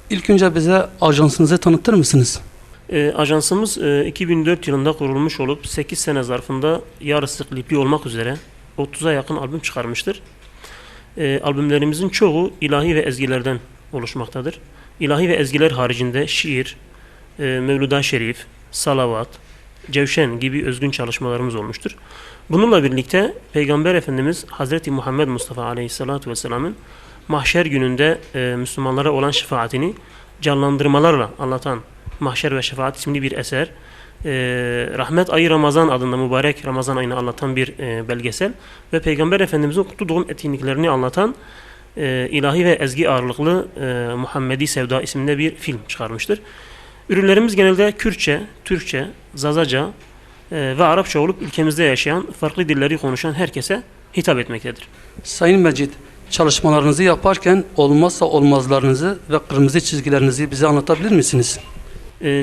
İlk önce bize ajansınızı tanıtır mısınız? Ajansımız 2004 yılında kurulmuş olup 8 sene zarfında yarısı klipli olmak üzere 30'a yakın albüm çıkarmıştır. Albümlerimizin çoğu ilahi ve ezgilerden oluşmaktadır. İlahi ve ezgiler haricinde şiir, Mevlüt-i Şerif, salavat, cevşen gibi özgün çalışmalarımız olmuştur. Bununla birlikte Peygamber Efendimiz Hazreti Muhammed Mustafa Aleyhisselatü Vesselam'ın mahşer gününde Müslümanlara olan şefaatini canlandırmalarla anlatan Mahşer ve Şefaat isimli bir eser, Rahmet Ayı Ramazan adında mübarek Ramazan ayını anlatan bir belgesel ve Peygamber Efendimiz'in kutlu doğum etkinliklerini anlatan ilahi ve ezgi ağırlıklı Muhammedi Sevda isimli bir film çıkarmıştır. Ürünlerimiz genelde Kürtçe, Türkçe, Zazaca ve Arapça olup ülkemizde yaşayan, farklı dilleri konuşan herkese hitap etmektedir. Sayın Mecid, çalışmalarınızı yaparken olmazsa olmazlarınızı ve kırmızı çizgilerinizi bize anlatabilir misiniz?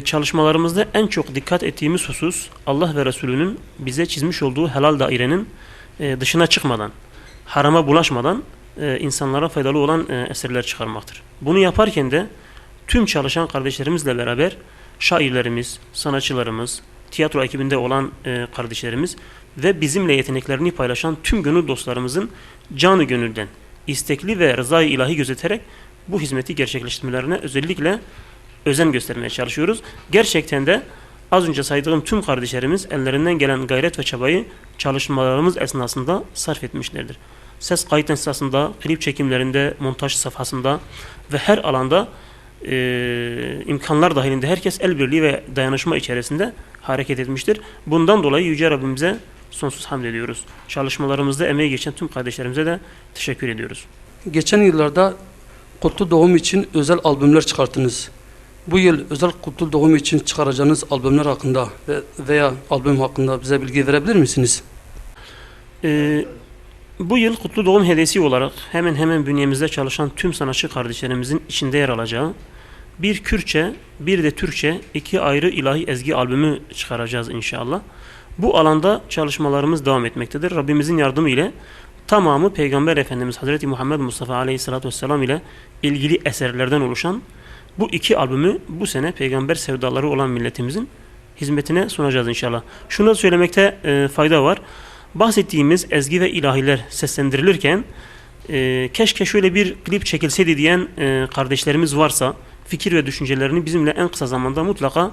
Çalışmalarımızda en çok dikkat ettiğimiz husus Allah ve Resulünün bize çizmiş olduğu helal dairenin dışına çıkmadan, harama bulaşmadan insanlara faydalı olan eserler çıkarmaktır. Bunu yaparken de tüm çalışan kardeşlerimizle beraber şairlerimiz, sanatçılarımız, tiyatro ekibinde olan kardeşlerimiz ve bizimle yeteneklerini paylaşan tüm gönül dostlarımızın canı gönülden istekli ve rızayı ilahi gözeterek bu hizmeti gerçekleştirmelerine özellikle özen göstermeye çalışıyoruz. Gerçekten de az önce saydığım tüm kardeşlerimiz ellerinden gelen gayret ve çabayı çalışmalarımız esnasında sarf etmişlerdir. Ses kayıt esnasında, klip çekimlerinde, montaj safhasında ve her alanda imkanlar dahilinde herkes el birliği ve dayanışma içerisinde hareket etmiştir. Bundan dolayı Yüce Rabbimize sonsuz hamd ediyoruz. Çalışmalarımızda emeği geçen tüm kardeşlerimize de teşekkür ediyoruz. Geçen yıllarda kutlu doğum için özel albümler çıkarttınız. Bu yıl özel kutlu doğum için çıkaracağınız albümler hakkında veya albüm hakkında bize bilgi verebilir misiniz? Bu yıl kutlu doğum hediyesi olarak hemen bünyemizde çalışan tüm sanatçı kardeşlerimizin içinde yer alacağı bir Kürtçe, bir de Türkçe iki ayrı ilahi ezgi albümü çıkaracağız inşallah. Bu alanda çalışmalarımız devam etmektedir. Rabbimizin yardımı ile tamamı Peygamber Efendimiz Hazreti Muhammed Mustafa Aleyhisselatü Vesselam ile ilgili eserlerden oluşan bu iki albümü bu sene Peygamber sevdaları olan milletimizin hizmetine sunacağız inşallah. Şunu da söylemekte fayda var. Bahsettiğimiz ezgi ve ilahiler seslendirilirken keşke şöyle bir klip çekilseydi diyen kardeşlerimiz varsa fikir ve düşüncelerini bizimle en kısa zamanda mutlaka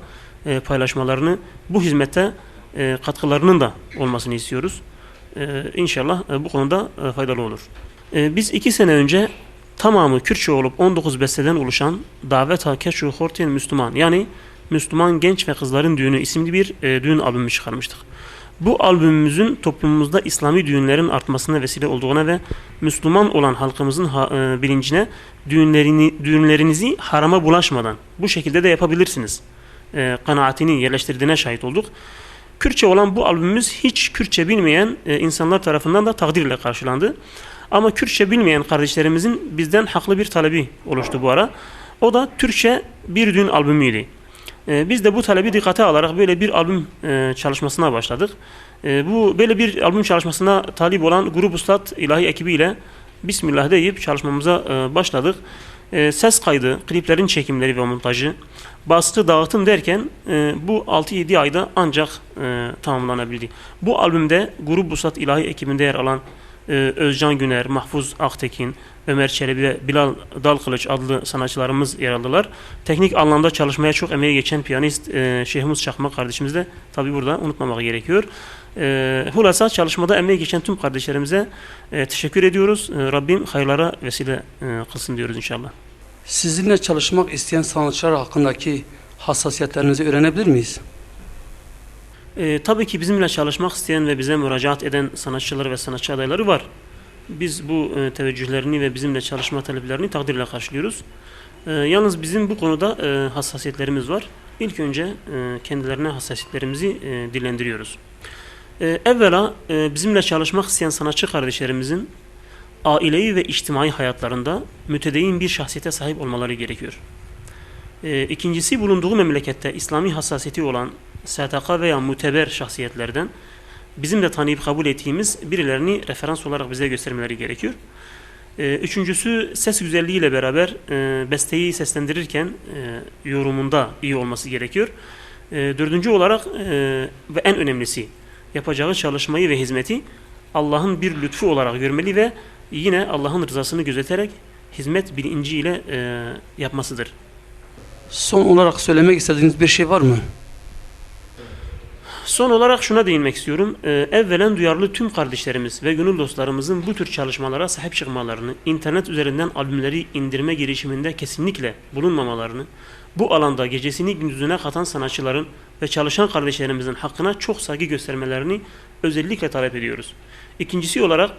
paylaşmalarını, bu hizmette katkılarının da olmasını istiyoruz. İnşallah bu konuda faydalı olur. Biz 2 sene önce tamamı Kürtçe olup 19 besteden oluşan Davet Hakeşu Horten Müslüman, yani Müslüman Genç ve Kızların Düğünü isimli bir düğün albümü çıkarmıştık. Bu albümümüzün toplumumuzda İslami düğünlerin artmasına vesile olduğuna ve Müslüman olan halkımızın bilincine düğünlerinizi harama bulaşmadan bu şekilde de yapabilirsiniz kanaatini yerleştirdiğine şahit olduk. Kürtçe olan bu albümümüz hiç Kürtçe bilmeyen insanlar tarafından da takdirle karşılandı. Ama Kürtçe bilmeyen kardeşlerimizin bizden haklı bir talebi oluştu bu ara. O da Türkçe bir düğün albümüydü. Biz de bu talebi dikkate alarak böyle bir albüm çalışmasına başladık. Böyle bir albüm çalışmasına talip olan Grup Ustad ilahi ekibiyle Bismillah deyip çalışmamıza başladık. Ses kaydı, kliplerin çekimleri ve montajı, baskı, dağıtım derken bu 6-7 ayda ancak tamamlanabildi. Bu albümde Grup Ustad ilahi ekibinde yer alan Özcan Güner, Mahfuz Aktekin, Ömer Çelebi ve Bilal Dalkılıç adlı sanatçılarımız yer aldılar. Teknik anlamda çalışmaya çok emeği geçen piyanist Şehmuz Çakmak kardeşimiz de tabi burada unutmamak gerekiyor. Hulasa çalışmada emeği geçen tüm kardeşlerimize teşekkür ediyoruz. Rabbim hayırlara vesile kılsın diyoruz inşallah. Sizinle çalışmak isteyen sanatçılar hakkındaki hassasiyetlerinizi öğrenebilir miyiz? Tabii ki bizimle çalışmak isteyen ve bize müracaat eden sanatçılar ve sanatçı adayları var. Biz bu teveccühlerini ve bizimle çalışma taleplerini takdirle karşılıyoruz. Yalnız bizim bu konuda hassasiyetlerimiz var. İlk önce kendilerine hassasiyetlerimizi dillendiriyoruz. Evvela bizimle çalışmak isteyen sanatçı kardeşlerimizin ailevi ve içtimai hayatlarında mütedeyyin bir şahsiyete sahip olmaları gerekiyor. İkincisi, bulunduğu memlekette İslami hassasiyeti olan STK veya muteber şahsiyetlerden bizim de tanıyıp kabul ettiğimiz birilerini referans olarak bize göstermeleri gerekiyor. Üçüncüsü ses güzelliğiyle beraber besteyi seslendirirken yorumunda iyi olması gerekiyor. Dördüncü olarak ve en önemlisi yapacağı çalışmayı ve hizmeti Allah'ın bir lütfu olarak görmeli ve yine Allah'ın rızasını gözeterek hizmet bilinciyle yapmasıdır. Son olarak söylemek istediğiniz bir şey var mı? Son olarak şuna değinmek istiyorum. Evvelen duyarlı tüm kardeşlerimiz ve gönül dostlarımızın bu tür çalışmalara sahip çıkmalarını, internet üzerinden albümleri indirme girişiminde kesinlikle bulunmamalarını, bu alanda gecesini gündüzüne katan sanatçıların ve çalışan kardeşlerimizin hakkına çok saygı göstermelerini özellikle talep ediyoruz. İkincisi olarak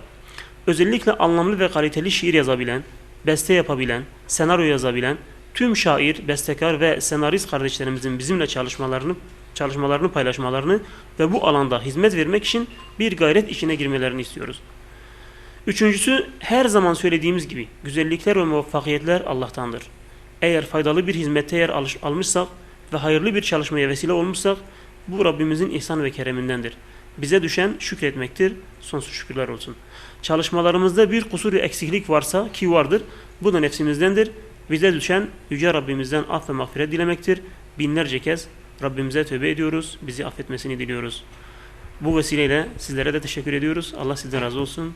özellikle anlamlı ve kaliteli şiir yazabilen, beste yapabilen, senaryo yazabilen tüm şair, bestekar ve senarist kardeşlerimizin bizimle çalışmalarını paylaşmalarını ve bu alanda hizmet vermek için bir gayret içine girmelerini istiyoruz. Üçüncüsü, her zaman söylediğimiz gibi güzellikler ve muvaffakiyetler Allah'tandır. Eğer faydalı bir hizmette yer almışsak ve hayırlı bir çalışmaya vesile olmuşsak bu Rabbimizin ihsan ve keremindendir. Bize düşen şükretmektir. Sonsuz şükürler olsun. Çalışmalarımızda bir kusur ve eksiklik varsa ki vardır, bu da nefsimizdendir. Bize düşen Yüce Rabbimizden af ve mağfiret dilemektir. Binlerce kez Rabbimize tövbe ediyoruz. Bizi affetmesini diliyoruz. Bu vesileyle sizlere de teşekkür ediyoruz. Allah sizden razı olsun.